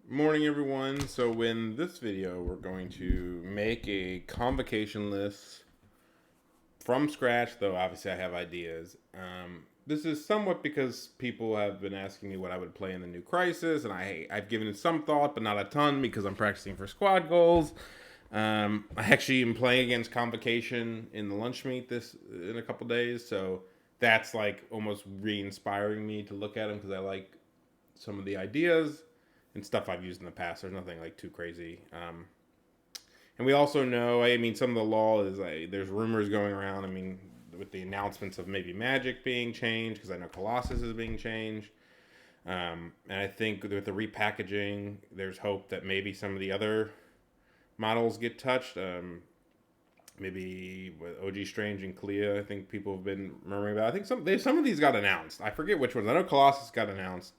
Morning, everyone. So, in this video, we're going to make a convocation list from scratch, though obviously I have ideas. This is somewhat because people have been asking me what I would play in the new Crisis, and I've given it some thought, but not a ton because I'm practicing for squad goals. I actually am playing against Convocation in the lunch meet this in a couple days, so that's like almost re-inspiring me to look at them because I like some of the ideas and stuff I've used in the past. There's nothing like too crazy. And we also know, I mean, some of the law is there's rumors going around. I mean, with the announcements of maybe Magic being changed, because I know Colossus is being changed. And I think with the repackaging, there's hope that maybe some of the other models get touched. Maybe with OG Strange and Clea, I think people have been murmuring about. I think some of these got announced. I forget which ones. I know Colossus got announced.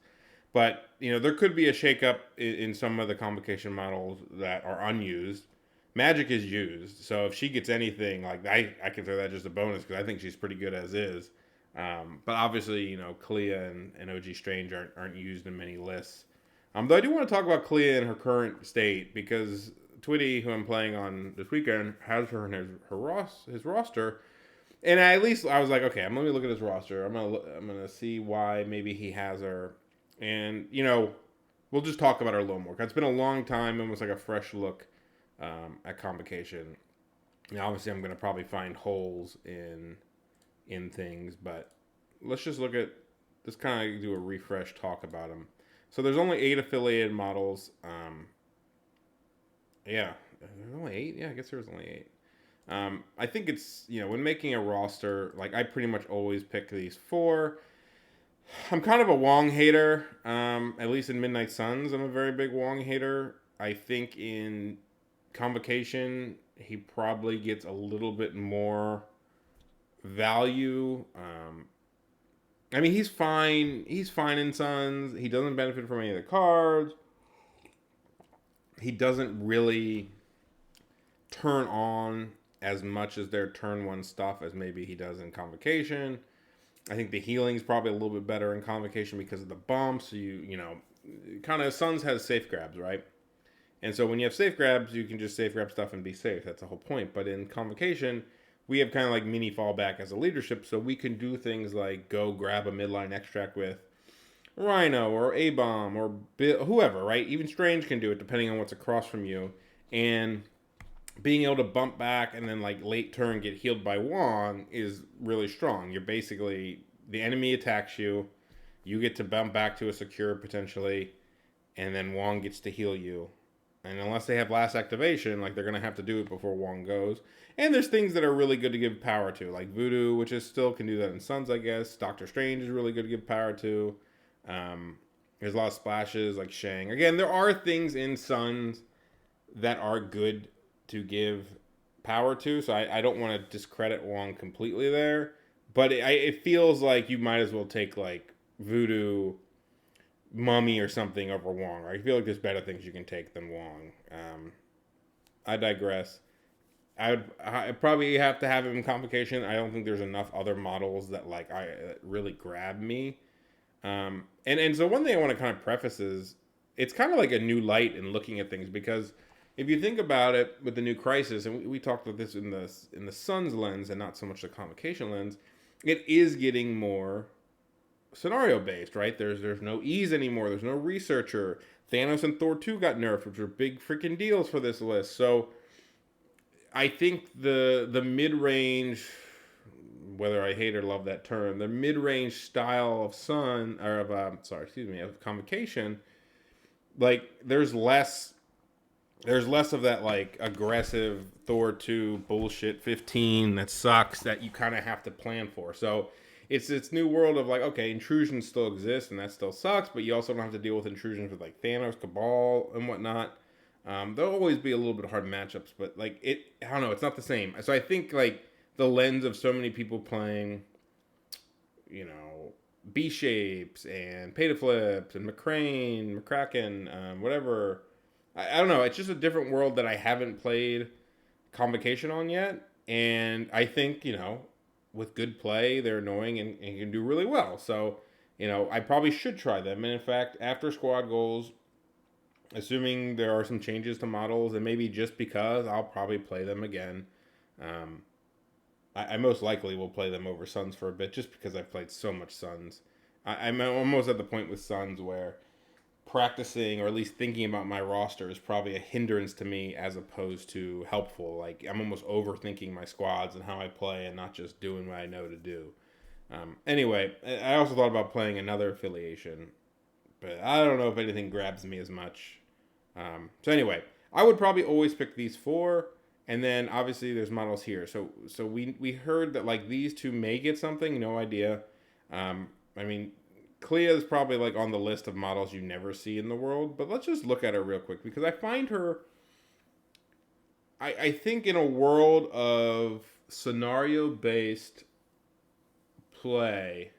But there could be a shakeup in some of the convocation models that are unused. Magic is used, so if she gets anything, like I consider that just a bonus because I think she's pretty good as is. But obviously, Clea and OG Strange aren't used in many lists. Though I do want to talk about Clea in her current state because Twitty, who I'm playing on this weekend, has her in his roster, and I was like, okay, I'm gonna look at his roster. I'm gonna see why maybe he has her, and we'll just talk about her a little more. 'Cause it's been a long time, almost like a fresh look at Convocation. Now, obviously, I'm gonna probably find holes in things, but let's just look at just kind of do a refresh talk about them. So there's only 8 affiliated models. Yeah, there's only 8. Yeah, I guess there was only 8. I think it's when making a roster, like I pretty much always pick these 4. I'm kind of a Wong hater. At least in Midnight Suns, I'm a very big Wong hater. I think in Convocation, he probably gets a little bit more value. I mean, he's fine. He's fine in Suns. He doesn't benefit from any of the cards. He doesn't really turn on as much as their turn 1 stuff as maybe he does in Convocation. I think the healing is probably a little bit better in Convocation because of the bumps. Kind of Suns has safe grabs, right? And so when you have safe grabs, you can just safe grab stuff and be safe. That's the whole point. But in Convocation, we have kind of like mini fallback as a leadership, so we can do things like go grab a midline extract with Rhino or A-Bomb or whoever, right? Even Strange can do it depending on what's across from you. And being able to bump back and then like late turn get healed by Wong is really strong. You're basically, the enemy attacks you, you get to bump back to a secure potentially, and then Wong gets to heal you. And unless they have last activation, like they're gonna have to do it before Wong goes. And there's things that are really good to give power to, like Voodoo, which is still can do that in Suns, I guess. Doctor Strange is really good to give power to. There's a lot of splashes like Shang. Again, there are things in Suns that are good to give power to, so I don't want to discredit Wong completely there. But it feels like you might as well take like Voodoo, Mummy, or something over Wong. Right? I feel like there's better things you can take than Wong. I digress. I probably have to have him in Convocation. I don't think there's enough other models that really grab me. And so one thing I want to kind of preface is it's kind of like a new light in looking at things because if you think about it with the new Crisis, and we talked about this in the Suns lens and not so much the Convocation lens, it is getting more scenario based, right? There's no ease anymore. There's no researcher. Thanos and Thor 2 got nerfed, which were big freaking deals for this list. So I think the mid range, whether I hate or love that term, the mid range style of of Convocation, like there's less of that like aggressive Thor 2 bullshit 15 that sucks that you kind of have to plan for. So it's this new world of like, okay, intrusions still exist and that still sucks, but you also don't have to deal with intrusions with like Thanos, Cabal, and whatnot. There'll always be a little bit of hard matchups, but like I don't know, it's not the same. So I think like the lens of so many people playing, B shapes and pay to flips and McCracken, whatever. I don't know. It's just a different world that I haven't played Convocation on yet, and I think with good play, they're annoying and can do really well. So I probably should try them. And in fact, after squad goals, assuming there are some changes to models, and maybe just because I'll probably play them again. Um, I most likely will play them over Suns for a bit, just because I've played so much Suns. I'm almost at the point with Suns where practicing or at least thinking about my roster is probably a hindrance to me as opposed to helpful. Like I'm almost overthinking my squads and how I play and not just doing what I know to do. Anyway, I also thought about playing another affiliation, but I don't know if anything grabs me as much. So anyway, I would probably always pick these four, and then obviously there's models here. So we heard that like these two may get something. No idea. I mean, Clea is probably like on the list of models you never see in the world, but let's just look at her real quick because I find her. I think in a world of scenario based play,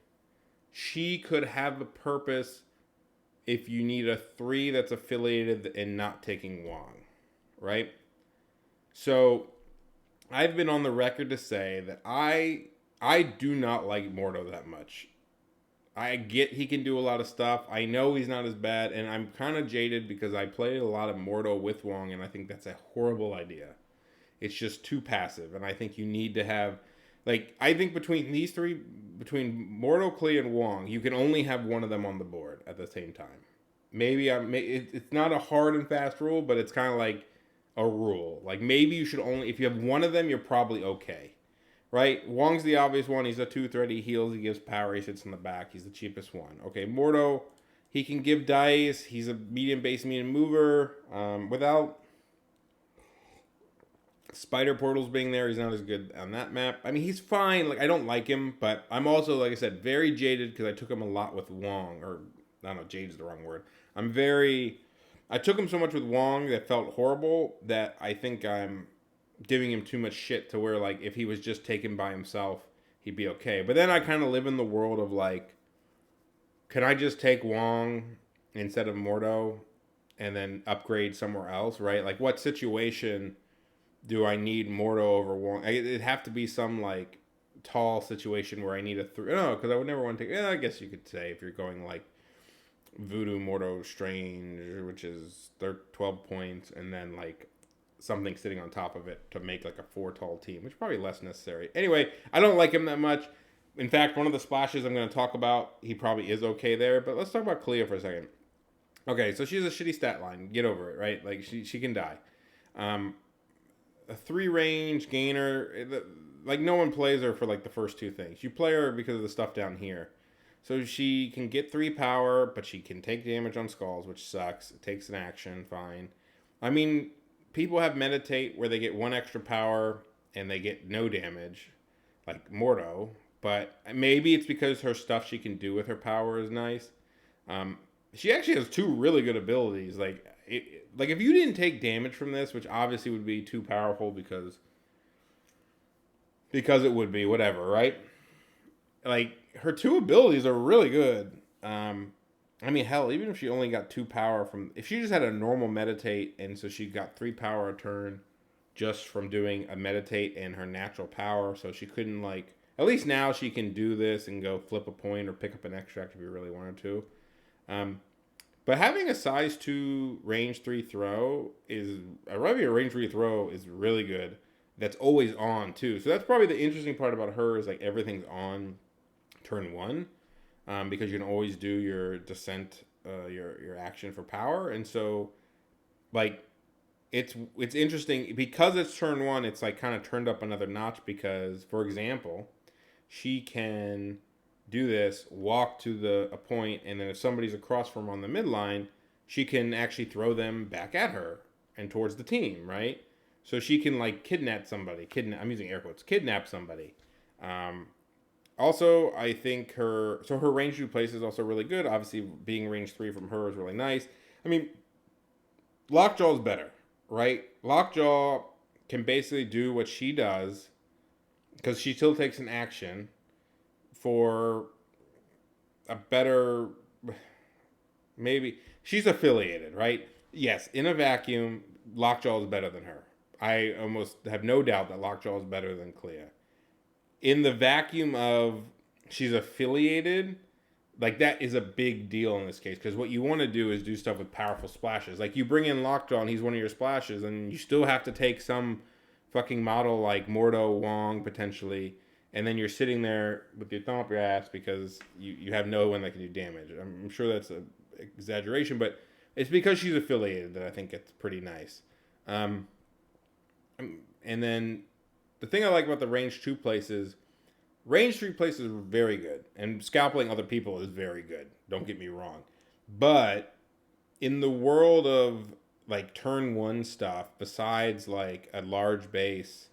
she could have a purpose if you need a 3 that's affiliated and not taking Wong, right? So I've been on the record to say that I do not like Mordo that much. I get he can do a lot of stuff. I know he's not as bad, and I'm kind of jaded because I played a lot of Mordo with Wong, and I think that's a horrible idea. It's just too passive, and I think you need to have, like, I think between these three, between Mordo, Klee, and Wong, you can only have one of them on the board at the same time. Maybe it's not a hard and fast rule, but it's kind of like a rule. Like maybe you should only, if you have one of them, you're probably okay, right? Wong's the obvious one. He's a 2-threat. He heals. He gives power. He sits in the back. He's the cheapest one. Okay, Mordo, he can give dice. He's a medium base, medium mover. Without Spider Portals being there, he's not as good on that map. I mean, he's fine. Like I don't like him, but I'm also, like I said, very jaded because I took him a lot with Wong, or I don't know, jaded is the wrong word. I took him so much with Wong that felt horrible that I think I'm giving him too much shit to where, like, if he was just taken by himself, he'd be okay. But then I kind of live in the world of, like, can I just take Wong instead of Mordo and then upgrade somewhere else, right? Like, what situation do I need Mordo over Wong? It'd have to be some, like, tall situation where I need a 3. No, because I would never want to take. I guess you could say if you're going, like, Voodoo, Mordo, Strange, which is they're 12 points, and then like something sitting on top of it to make like a 4 tall team, which is probably less necessary. Anyway, I don't like him that much. In fact, one of the splashes I'm going to talk about, he probably is okay there. But let's talk about Clea for a second. Okay, so she has a shitty stat line. Get over it, right? Like she can die. A 3 range gainer. Like no one plays her for like the first 2 things. You play her because of the stuff down here. So she can get 3 power, but she can take damage on skulls, which sucks. It takes an action, fine. I mean, people have meditate where they get 1 extra power and they get no damage, like Mordo. But maybe it's because her stuff she can do with her power is nice. She actually has 2 really good abilities. Like if you didn't take damage from this, which obviously would be too powerful because it would be whatever, right? Like her 2 abilities are really good. I mean, hell, even if she only got 2 power from, if she just had a normal meditate, and so she got 3 power a turn just from doing a meditate and her natural power, so she couldn't like, at least now she can do this and go flip a point or pick up an extract if you really wanted to. But having a size 2 range 3 throw is, a range 3 throw is really good. That's always on too. So that's probably the interesting part about her is like everything's on turn 1, because you can always do your descent, your action for power, and so like it's interesting because it's turn 1. It's like kind of turned up another notch because, for example, she can do this, walk to a point, and then if somebody's across from her on the midline, she can actually throw them back at her and towards the team, right? So she can like kidnap somebody. I'm using air quotes. Kidnap somebody. Also, I think her range 2 place is also really good. Obviously, being range 3 from her is really nice. I mean, Lockjaw is better, right? Lockjaw can basically do what she does because she still takes an action for a better, maybe she's affiliated, right? Yes, in a vacuum, Lockjaw is better than her. I almost have no doubt that Lockjaw is better than Clea. In the vacuum of she's affiliated, like that is a big deal in this case, because what you want to do is do stuff with powerful splashes. Like you bring in Lockjaw and he's one of your splashes, and you still have to take some fucking model like Mordo Wong potentially, and then you're sitting there with your thumb up your ass because you have no one that can do damage. I'm sure that's an exaggeration, but it's because she's affiliated that I think it's pretty nice. Um, and then the thing I like about the range 2 places, range 3 places are very good, and scalping other people is very good. Don't get me wrong, but in the world of like turn 1 stuff, besides like a large base,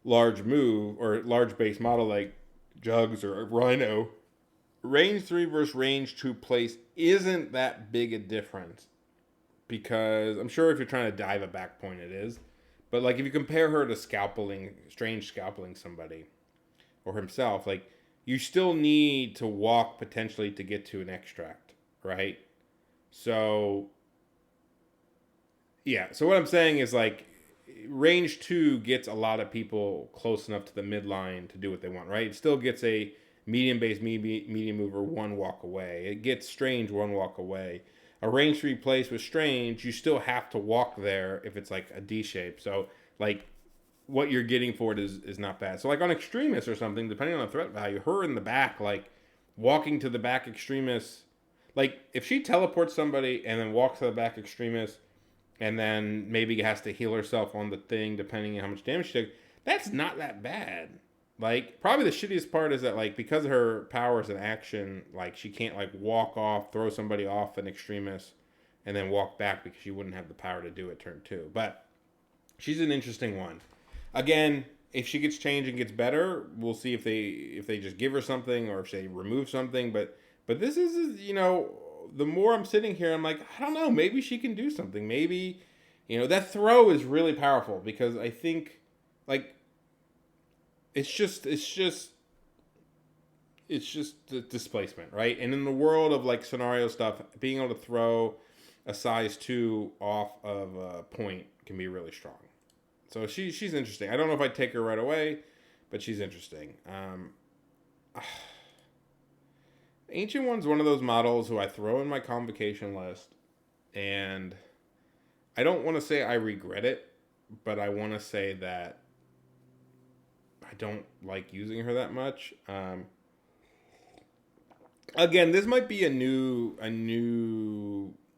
large move, or large base model like Jugs or Rhino, range 3 versus range 2 place isn't that big a difference, because I'm sure if you're trying to dive a back point it is, but like if you compare her to strange scalping somebody or himself, like you still need to walk potentially to get to an extract, right? So yeah, so what I'm saying is like range 2 gets a lot of people close enough to the midline to do what they want, right? It still gets a medium base medium mover 1 walk away. It gets strange 1 walk away. A range 3 place with strange, you still have to walk there if it's like a D shape. So like what you're getting for it is not bad. So like on extremist or something, depending on the threat value, her in the back, like walking to the back extremist, like if she teleports somebody and then walks to the back extremist and then maybe has to heal herself on the thing depending on how much damage she took, that's not that bad. Like probably the shittiest part is that like because of her powers in action, like she can't like walk off, throw somebody off an extremist, and then walk back because she wouldn't have the power to do it turn 2. But she's an interesting one. Again, if she gets changed and gets better, we'll see if they just give her something or if they remove something. But this is, you know, the more I'm sitting here, I'm like, I don't know, maybe she can do something. Maybe, you know, that throw is really powerful because I think like it's just the displacement, right? And in the world of like scenario stuff, being able to throw a size 2 off of a point can be really strong. So she's interesting. I don't know if I'd take her right away, but she's interesting. Ancient One's one of those models who I throw in my convocation list, and I don't want to say I regret it, but I want to say that I don't like using her that much. Again, this might be a new.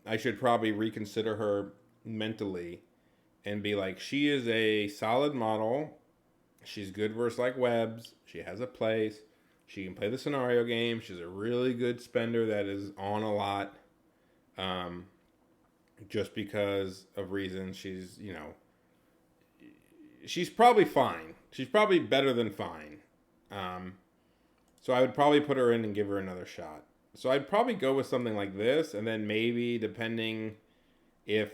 I should probably reconsider her mentally and be like, she is a solid model. She's good versus like webs. She has a place. She can play the scenario game. She's a really good spender that is on a lot. Just because of reasons. She's, you know, she's probably fine. She's probably better than fine. So I would probably put her in and give her another shot. So I'd probably go with something like this, and then maybe depending if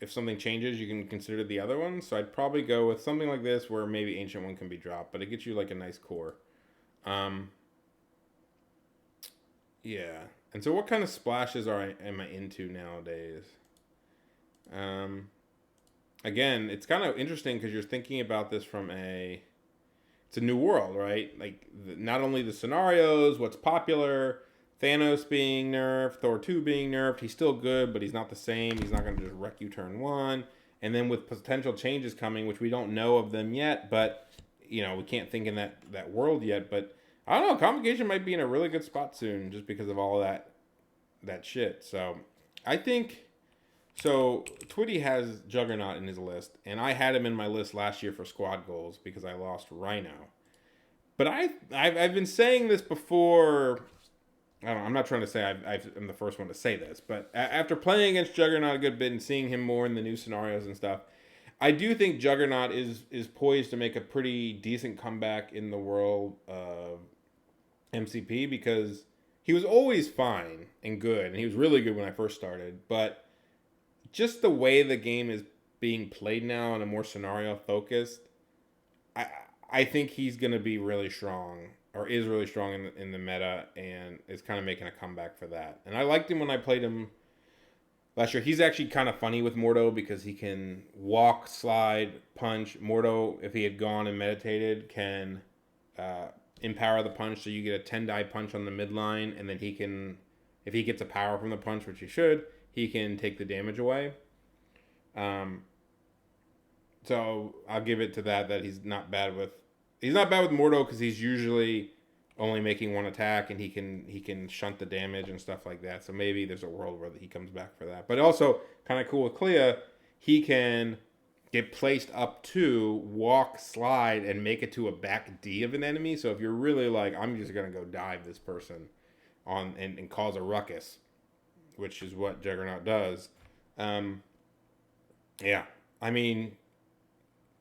something changes, you can consider the other one. So I'd probably go with something like this where maybe Ancient One can be dropped, but it gets you like a nice core. Yeah. And so what kind of splashes am I into nowadays? Again, it's kind of interesting because you're thinking about this from it's a new world, right? Like not only the scenarios, what's popular, Thanos being nerfed, Thor 2 being nerfed. He's still good, but he's not the same. He's not going to just wreck you turn 1. And then with potential changes coming, which we don't know of them yet, but, you know, we can't think in that world yet. But, I don't know, Convocation might be in a really good spot soon just because of all of that shit. So, I think... So, Twitty has Juggernaut in his list, and I had him in my list last year for squad goals because I lost Rhino. But I've been saying this before... I don't know, I'm not trying to say I'm the first one to say this, but after playing against Juggernaut a good bit and seeing him more in the new scenarios and stuff, I do think Juggernaut is poised to make a pretty decent comeback in the world of MCP because he was always fine and good, and he was really good when I first started, but just the way the game is being played now and a more scenario focused, I think he's going to be really strong. Or is really strong in the meta, and is kind of making a comeback for that. And I liked him when I played him last year. He's actually kind of funny with Mordo because he can walk, slide, punch. Mordo, if he had gone and meditated, can empower the punch, so you get a 10 die punch on the midline, and then he can, if he gets a power from the punch, which he should, he can take the damage away. So I'll give it to that he's not bad with Mordo, because he's usually only making one attack, and he can shunt the damage and stuff like that. So maybe there's a world where he comes back for that. But also kind of cool with Clea, he can get placed up to walk, slide, and make it to a back D of an enemy. So if you're really like, I'm just gonna go dive this person on and cause a ruckus, which is what Juggernaut does. Yeah, I mean,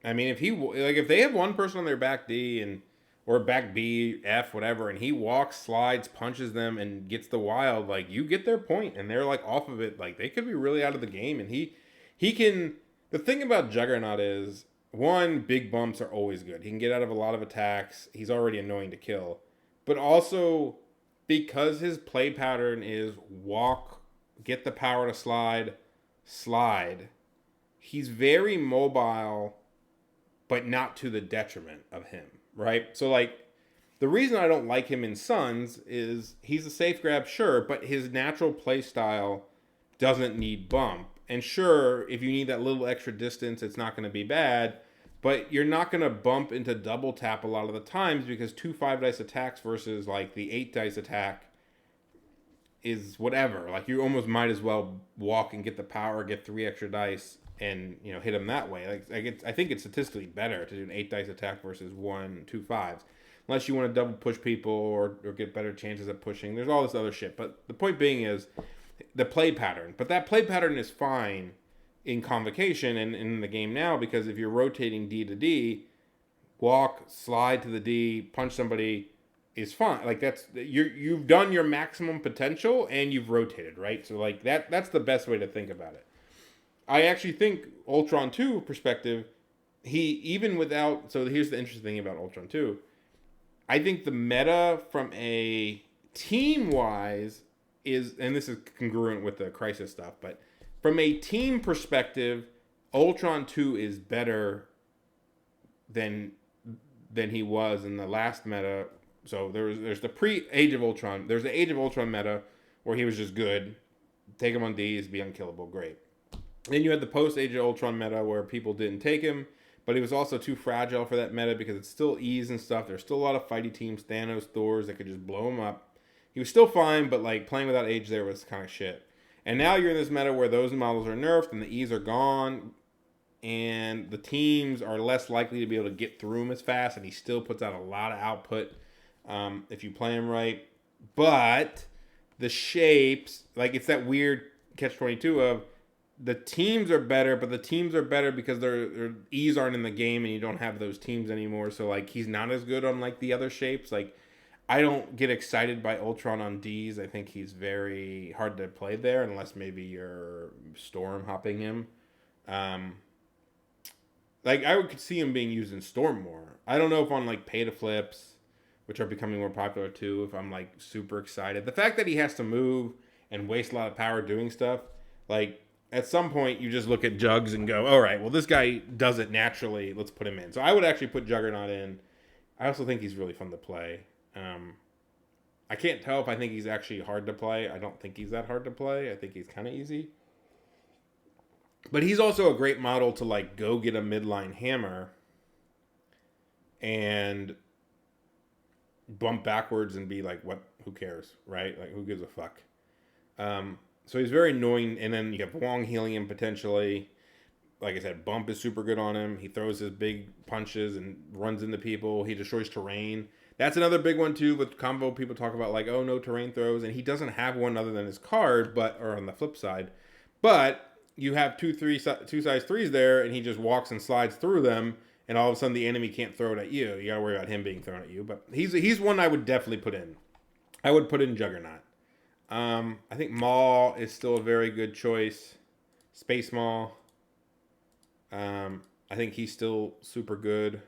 if they have one person on their back D or back B, F, whatever, and he walks, slides, punches them, and gets the wild, like, you get their point, and they're like off of it, like, they could be really out of the game, and he can. The thing about Juggernaut is, one, big bumps are always good. He can get out of a lot of attacks. He's already annoying to kill, but also because his play pattern is walk, get the power to slide. He's very mobile, but not to the detriment of him, right? So, like, the reason I don't like him in Suns is he's a safe grab, sure, but his natural play style doesn't need bump. And sure, if you need that little extra distance, it's not going to be bad, but you're not going to bump into double tap a lot of the times, because 2 5-dice attacks versus, like, the 8-dice attack is whatever. Like, you almost might as well walk and get the power, get 3 extra dice, and, you know, hit them that way. I think it's statistically better to do an 8-dice attack versus 1 2 5s, unless you want to double push people or get better chances at pushing. There's all this other shit, but the point being is the play pattern. But that play pattern is fine in Convocation and in the game now, because if you're rotating D to D, walk, slide to the D, punch somebody is fine. Like, you've done your maximum potential and you've rotated, right? So, like, that's the best way to think about it. I actually think Ultron 2 perspective, so here's the interesting thing about Ultron 2. I think the meta from a team-wise is, and this is congruent with the Crisis stuff, but from a team perspective, Ultron 2 is better than he was in the last meta. So there's the pre-Age of Ultron. There's the Age of Ultron meta where he was just good. Take him on Ds, be unkillable, great. Then you had the post-Age of Ultron meta where people didn't take him, but he was also too fragile for that meta because it's still E's and stuff. There's still a lot of fighty teams, Thanos, Thors, that could just blow him up. He was still fine, but, like, playing without Age there was kind of shit. And now you're in this meta where those models are nerfed and the E's are gone, and the teams are less likely to be able to get through him as fast, and he still puts out a lot of output if you play him right. But the shapes, like, it's that weird catch-22 of the teams are better, but the teams are better because their E's aren't in the game and you don't have those teams anymore. So, like, he's not as good on, like, the other shapes. Like, I don't get excited by Ultron on Ds. I think he's very hard to play there unless maybe you're storm hopping him. Like, I could see him being used in Storm more. I don't know if on, like, pay to flips, which are becoming more popular too, if I'm, like, super excited. The fact that he has to move and waste a lot of power doing stuff, like, at some point you just look at Jugs and go, all right, well, this guy does it naturally. Let's put him in. So I would actually put Juggernaut in. I also think he's really fun to play. I can't tell if I think he's actually hard to play. I don't think he's that hard to play. I think he's kind of easy. But he's also a great model to, like, go get a midline hammer and bump backwards and be like, what? Who cares, right? Like, who gives a fuck? So he's very annoying. And then you have Wong healing him potentially. Like I said, bump is super good on him. He throws his big punches and runs into people. He destroys terrain. That's another big one too. With Convo, people talk about, like, oh, no terrain throws, and he doesn't have one other than his card, or on the flip side. But you have two size 3s there, and he just walks and slides through them, and all of a sudden the enemy can't throw it at you. You gotta worry about him being thrown at you. But he's one I would definitely put in. I would put in Juggernaut. I think Maul is still a very good choice. Space Maul. I think he's still super good.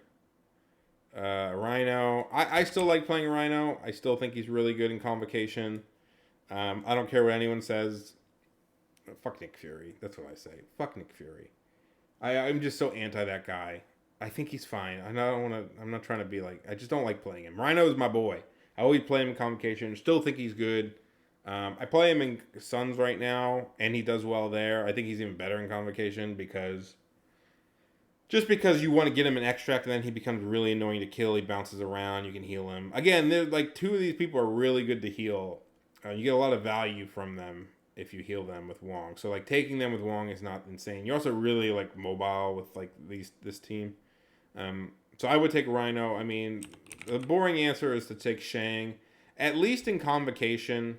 Rhino. I still like playing Rhino. I still think he's really good in Convocation. I don't care what anyone says. Fuck Nick Fury. That's what I say. Fuck Nick Fury. I'm just so anti that guy. I think he's fine. I don't want to. I'm not trying to be like. I just don't like playing him. Rhino is my boy. I always play him in Convocation. Still think he's good. I play him in Suns right now, and he does well there. I think he's even better in Convocation because you want to get him an extract, and then he becomes really annoying to kill. He bounces around. You can heal him. Again, they're like two of these people are really good to heal. You get a lot of value from them if you heal them with Wong. So like taking them with Wong is not insane. You're also really like mobile with like this team. So I would take Rhino. I mean, the boring answer is to take Shang. At least in Convocation,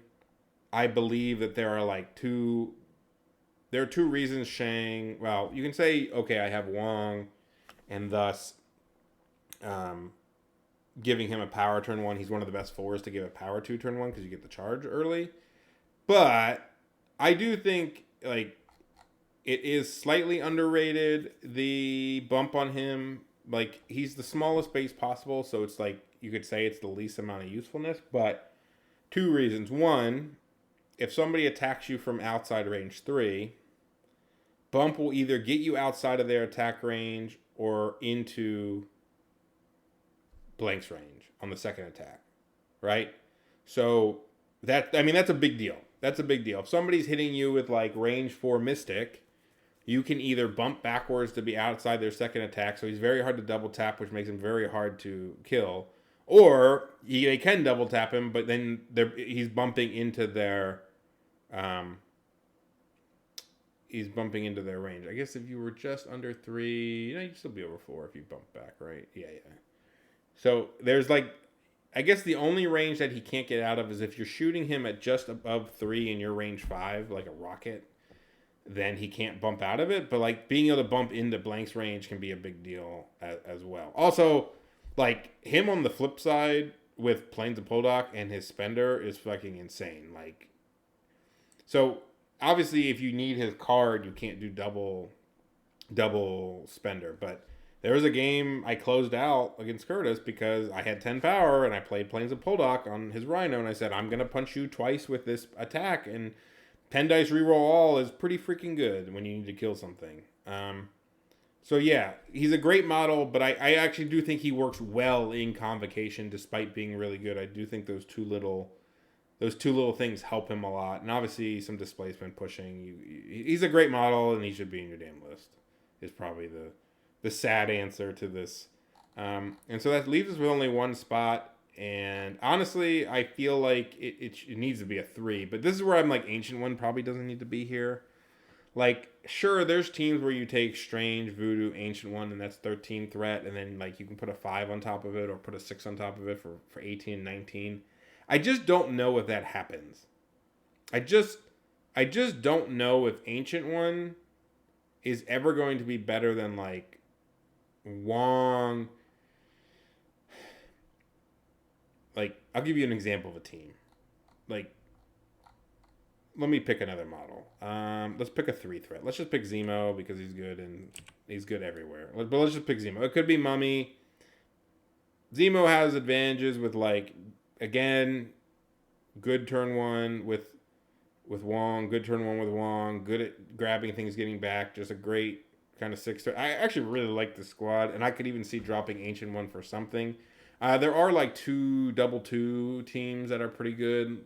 I believe that there are like two. There are two reasons Shang. Well, you can say, okay, I have Wong, and thus giving him a power turn one. He's one of the best fours to give a power two turn one because you get the charge early. But I do think like it is slightly underrated. The bump on him, like he's the smallest base possible, so it's like you could say it's the least amount of usefulness. But two reasons: one, if somebody attacks you from outside range 3, bump will either get you outside of their attack range or into blank's range on the second attack, right? So that's a big deal. That's a big deal. If somebody's hitting you with like range 4 Mystic, you can either bump backwards to be outside their second attack, so he's very hard to double tap, which makes him very hard to kill. Or they can double tap him, but then he's bumping into their he's bumping into their range. I guess if you were just under 3, you'd still be over 4 if you bump back, right? Yeah. So there's like, I guess the only range that he can't get out of is if you're shooting him at just above 3 and you're range 5, like a rocket, then he can't bump out of it. But like being able to bump into blank's range can be a big deal as well. Also, like him on the flip side with Plains of Poldock and his spender is fucking insane. Like, so obviously if you need his card, you can't do double spender. But there was a game I closed out against Curtis because I had 10 power and I played Plains of Poldock on his Rhino, and I said, I'm going to punch you twice with this attack, and 10 dice reroll all is pretty freaking good when you need to kill something. So yeah, he's a great model, but I actually do think he works well in Convocation despite being really good. I do think those two little things help him a lot, and obviously some displacement pushing. He's a great model, and he should be in your damn list. Is probably the sad answer to this. And so that leaves us with only one spot. And honestly, I feel like it needs to be a 3. But this is where I'm like, Ancient One probably doesn't need to be here. Like, sure, there's teams where you take Strange, Voodoo, Ancient One, and that's 13 threat. And then like you can put a 5 on top of it or put a 6 on top of it for 18 and 19. I just don't know if that happens. I just don't know if Ancient One is ever going to be better than like Wong. Like, I'll give you an example of a team. Like, let me pick another model. Let's pick a 3 threat. Let's just pick Zemo because he's good and he's good everywhere. But let's just pick Zemo. It could be Mummy. Zemo has advantages with like, again, good turn 1 with Wong, good turn 1 with Wong, good at grabbing things, getting back. Just a great kind of 6. I actually really like the squad, and I could even see dropping Ancient One for something. There are like 2 double 2 teams that are pretty good.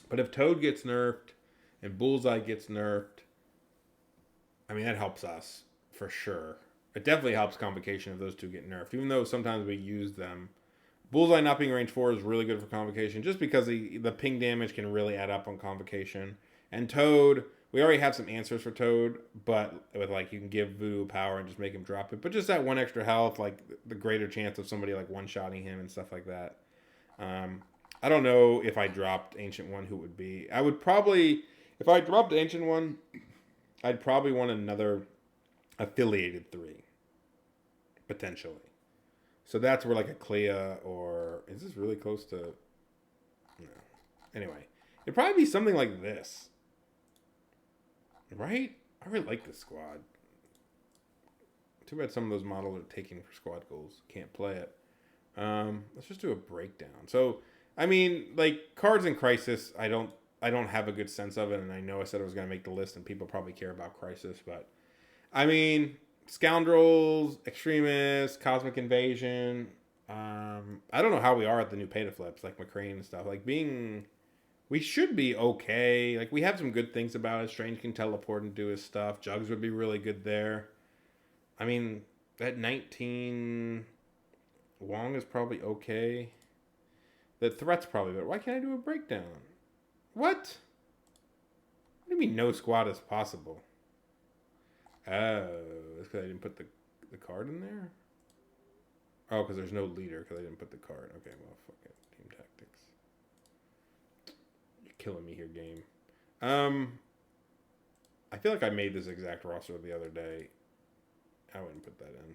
But if Toad gets nerfed and Bullseye gets nerfed, I mean, that helps us for sure. It definitely helps Convocation if those 2 get nerfed, even though sometimes we use them. Bullseye not being range 4 is really good for Convocation just because the ping damage can really add up on Convocation. And Toad, we already have some answers for Toad, but with like you can give Voodoo power and just make him drop it. But just that 1 extra health, like the greater chance of somebody like one-shotting him and stuff like that. I don't know if I dropped Ancient One, who it would be. I would probably, if I dropped Ancient One, I'd probably want another affiliated 3, potentially. So that's where like a Clea or, is this really close to, no. Anyway, it'd probably be something like this. Right? I really like this squad. Too bad some of those models are taken for squad goals. Can't play it. Let's just do a breakdown. So, I mean, like, cards in Crisis, I don't have a good sense of it, and I know I said I was going to make the list, and people probably care about Crisis, but, I mean, Scoundrels, Extremists, Cosmic Invasion. I don't know how we are at the new pay to flips, like McCrane and stuff. Like we should be okay. Like we have some good things about it. Strange can teleport and do his stuff. Jugs would be really good there. I mean, that 19 Wong is probably okay. The threat's probably better. Why can't I do a breakdown? What? What do you mean no squad is possible? Oh, that's because I didn't put the card in there? Oh, because there's no leader because I didn't put the card. Okay, well, fuck it. Team tactics. You're killing me here, game. I feel like I made this exact roster the other day. I wouldn't put that in.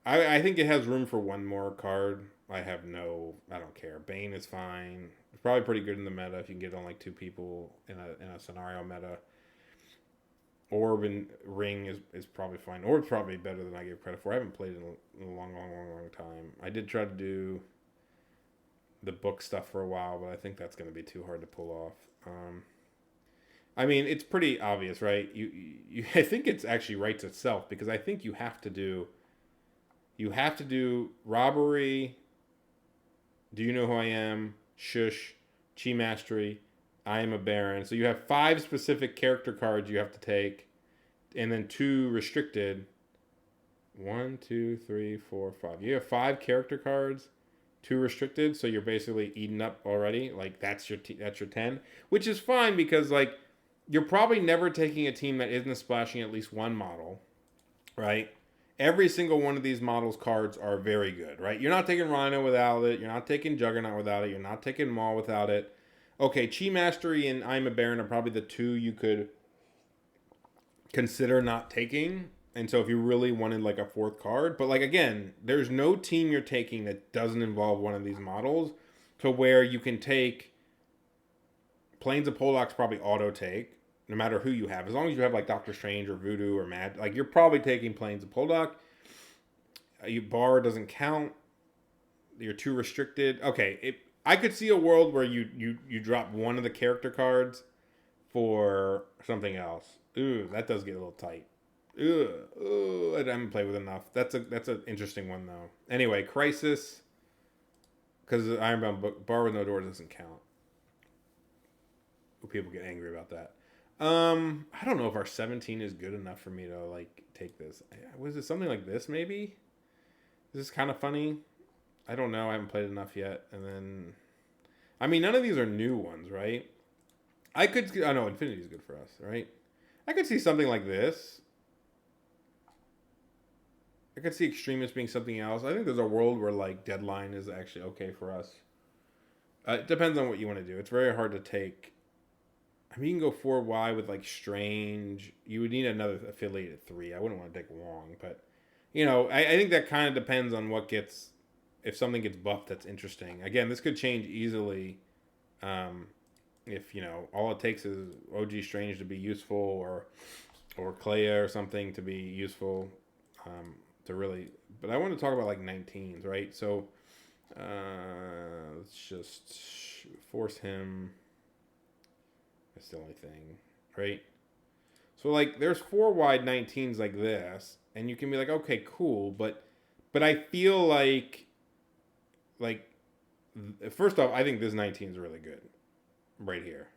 I think it has room for one more card. I don't care. Bane is fine. It's probably pretty good in the meta if you can get on like 2 people in a scenario meta. Orb and Ring is probably fine. Orb's probably better than I gave credit for. I haven't played it in a long time. I did try to do the book stuff for a while, but I think that's going to be too hard to pull off. I mean, it's pretty obvious, right? I think it's actually writes itself because I think you have to do robbery. Do you know who I am? Shush, Chi Mastery, I am a Baron. So you have 5 specific character cards you have to take, and then 2 restricted. 1, 2, 3, 4, 5. You have 5 character cards, 2 restricted. So you're basically eaten up already. Like that's your 10, which is fine because like you're probably never taking a team that isn't splashing at least 1 model, right? Every single one of these models cards are very good, right? You're not taking Rhino without it. You're not taking Juggernaut without it. You're not taking Maul without it. Okay, Chi Mastery and I'm a Baron are probably the 2 you could consider not taking. And so if you really wanted like a 4th card. But like again, there's no team you're taking that doesn't involve one of these models to where you can take Planes of Pollock's probably auto take. No matter who you have. As long as you have like Doctor Strange or Voodoo or Mad, like you're probably taking Planes of Pollock. Bar doesn't count. You're too restricted. Okay, I could see a world where you drop one of the character cards for something else. Ooh, that does get a little tight. Ooh, I haven't played with enough. That's an interesting one though. Anyway, Crisis, because Ironbound Bar with no doors doesn't count. People get angry about that. I don't know if our 17 is good enough for me to like take this. Was it something like this maybe? This is kind of funny. I don't know. I haven't played enough yet. And then, I mean, none of these are new ones, right? I know Infinity is good for us, right? I could see something like this. I could see Extremist being something else. I think there's a world where like Deadline is actually okay for us. It depends on what you want to do. It's very hard to take. I mean, you can go 4Y with like Strange. You would need another affiliated 3. I wouldn't want to take Wong, but you know, I think that kind of depends on what gets. If something gets buffed, that's interesting. Again, this could change easily. If you know, all it takes is OG Strange to be useful, or Clea or something to be useful, to really. But I want to talk about like 19s, right? So let's just force him. That's the only thing, right? So like there's 4 wide 19s like this, and you can be like, okay, cool, but I feel like first off, I think this 19 is really good right here.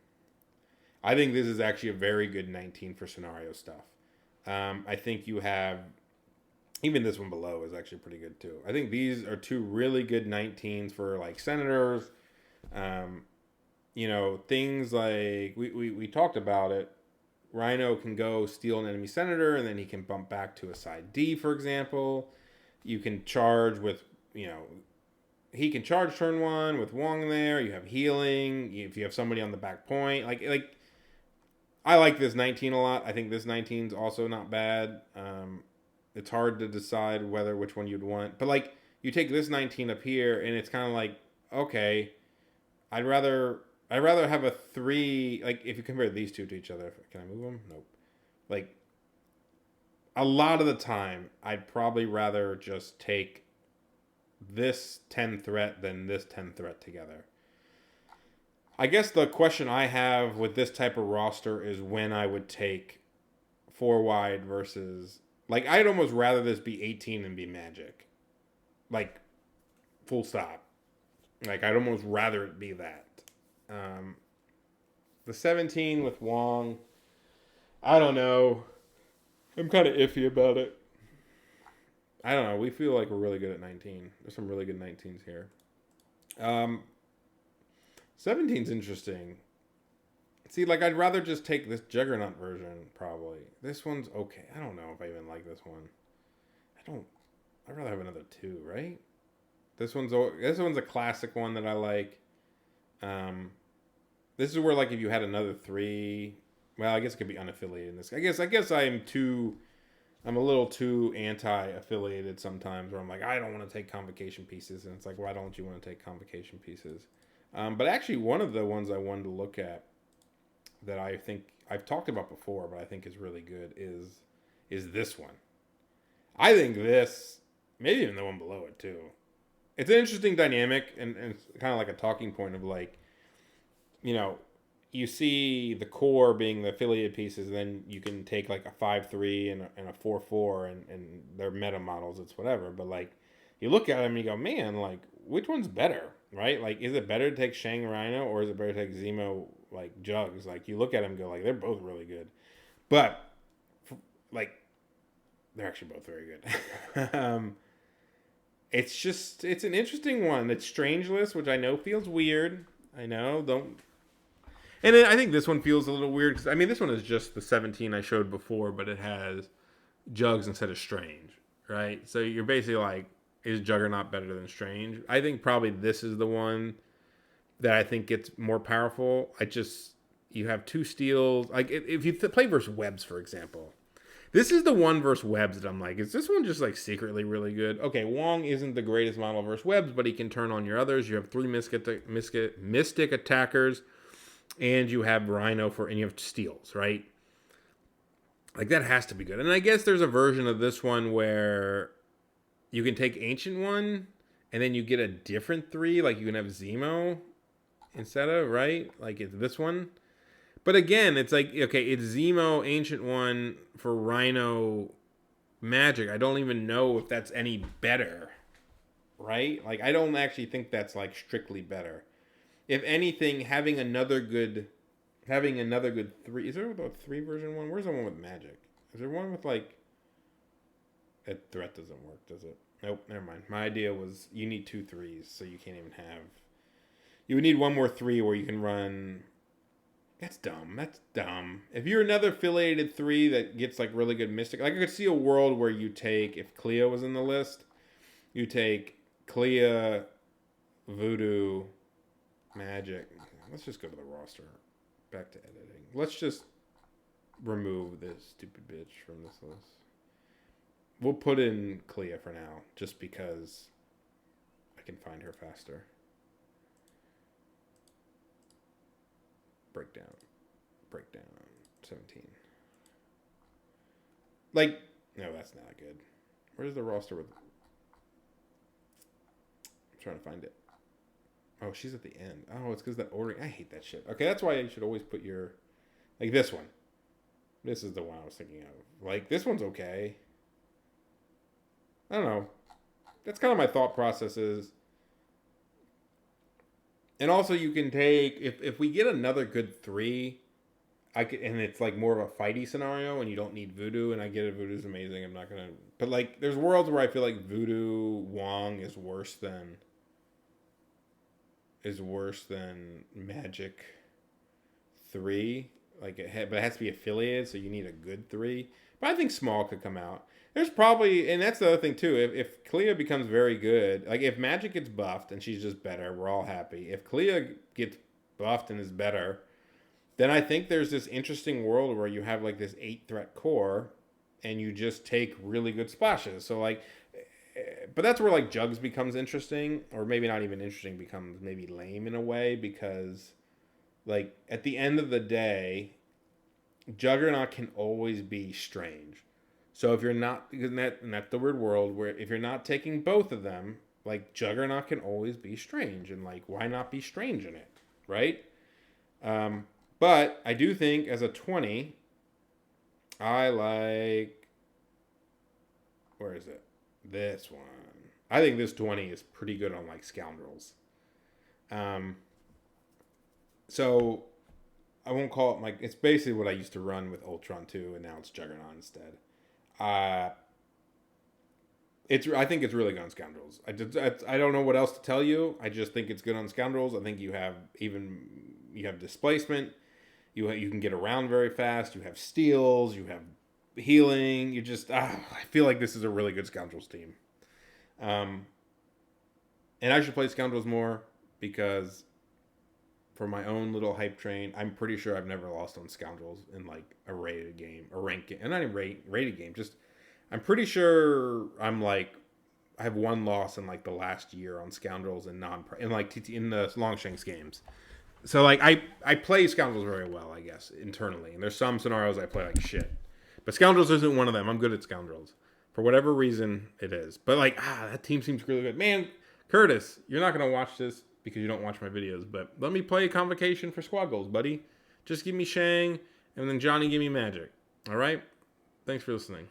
I think this is actually a very good 19 for scenario stuff. I think you have even this one below is actually pretty good too. I think these are 2 really good 19s for like senators. You know, things like we talked about it. Rhino can go steal an enemy senator, and then he can bump back to a side D, for example. You can charge with, you know, he can charge turn 1 with Wong there. You have healing. If you have somebody on the back point, like I like this 19 a lot. I think this 19 is also not bad. It's hard to decide which one you'd want, but like you take this 19 up here, and it's kind of like, okay, I'd rather have a 3, like if you compare these 2 to each other. Can I move them? Nope. Like a lot of the time, I'd probably rather just take this 10 threat than this 10 threat together. I guess the question I have with this type of roster is when I would take 4 wide versus Like, I'd almost rather this be 18 than be Magic. Like, full stop. Like, I'd almost rather it be that. The 17 with Wong, I don't know. I'm kind of iffy about it. I don't know. We feel like we're really good at 19. There's some really good 19s here. 17's interesting. See, like, I'd rather just take this Juggernaut version, probably. This one's okay. I don't know if I even like this one. I'd rather have another 2, right? This one's a classic one that I like. This is where, like, if you had another 3... Well, I guess it could be unaffiliated in this. I guess I'm a little too anti-affiliated sometimes, where I'm like, I don't want to take convocation pieces. And it's like, why don't you want to take convocation pieces? But actually, one of the ones I wanted to look at that I think I've talked about before, but I think is really good is this one. I think this, maybe even the one below it too. It's an interesting dynamic and it's kind of like a talking point of like, you know, you see the core being the affiliated pieces, and then you can take like a 5-3 and a 4-4 and they're meta models, it's whatever. But like, you look at them and you go, man, like, which one's better, right? Like, is it better to take Shang Rhino or is it better to take Zemo, like, Jugs? Like, you look at them and go, like, they're both really good. But, like, they're actually both very good. It's an interesting one. It's Strangeless, which I know feels weird. I know, And I think this one feels a little weird because, I mean, this one is just the 17 I showed before, but it has Jugs instead of Strange, right? So you're basically like, is Juggernaut better than Strange? I think probably this is the one that I think gets more powerful. You have 2 steals. Like, if you play versus Webs, for example, this is the one versus Webs that I'm like, is this one just like secretly really good? Okay, Wong isn't the greatest model versus Webs, but he can turn on your others. You have 3 Mystic attackers. And you have Rhino and you have steals, right? Like, that has to be good. And I guess there's a version of this one where you can take Ancient One, and then you get a different 3. Like, you can have Zemo instead of, right? Like, it's this one. But again, it's like, okay, it's Zemo, Ancient One for Rhino Magic. I don't even know if that's any better, right? Like, I don't actually think that's, like, strictly better. If anything, having another good 3. Is there a 3 version one? Where's the one with Magic? Is there one with like a threat doesn't work, does it? Nope, never mind. My idea was you need 2 3s, so you can't even have. You would need one more 3 where you can run. That's dumb. If you're another affiliated 3 that gets like really good Mystic, like I could see a world where you take, if Clea was in the list, you take Clea, Voodoo, Magic. Let's just go to the roster. Back to editing. Let's just remove this stupid bitch from this list. We'll put in Clea for now, just because I can find her faster. Breakdown. 17. Like, no, that's not good. Where's the roster with... I'm trying to find it. Oh, she's at the end. Oh, it's because that ordering. I hate that shit. Okay, that's why you should always put your... Like this one. This is the one I was thinking of. Like, this one's okay. I don't know. That's kind of my thought process is... And also you can take... If we get another good 3... and it's like more of a fighty scenario and you don't need Voodoo, and I get it, Voodoo's amazing. I'm not going to... But like, there's worlds where I feel like Voodoo Wong is worse than Magic 3. Like, but it has to be affiliated, so you need a good 3. But I think Small could come out. There's probably, and that's the other thing too, if Clea becomes very good, like if Magic gets buffed and she's just better, we're all happy. If Clea gets buffed and is better, then I think there's this interesting world where you have like this 8-threat core and you just take really good splashes. So like, but that's where like Jugs becomes interesting, or maybe not even interesting, becomes maybe lame in a way, because like at the end of the day, Juggernaut can always be Strange. So if you're not, and that's the weird world where if you're not taking both of them, like Juggernaut can always be Strange, and like why not be Strange in it, right? But I do think as a 20, I like Where is it? This one. I think this 20 is pretty good on like Scoundrels. So I won't call it like, it's basically what I used to run with Ultron 2, and now it's Juggernaut instead. I think it's really good on Scoundrels. I don't know what else to tell you. I just think it's good on Scoundrels. I think you have displacement. You can get around very fast. You have steals. You have healing. I feel like this is a really good Scoundrels team. And I should play Scoundrels more because for my own little hype train, I'm pretty sure I've never lost on Scoundrels in like a rated game, a ranked game, and not even rated game. Just I'm pretty sure I have one loss in like the last year on Scoundrels and in the Longshanks games. So like I play Scoundrels very well, I guess, internally. And there's some scenarios I play like shit. But Scoundrels isn't one of them. I'm good at Scoundrels. For whatever reason it is. But like, that team seems really good. Man, Curtis, you're not gonna watch this because you don't watch my videos, but let me play Convocation for squad goals, buddy. Just give me Shang, and then Johnny give me Magic. Alright? Thanks for listening.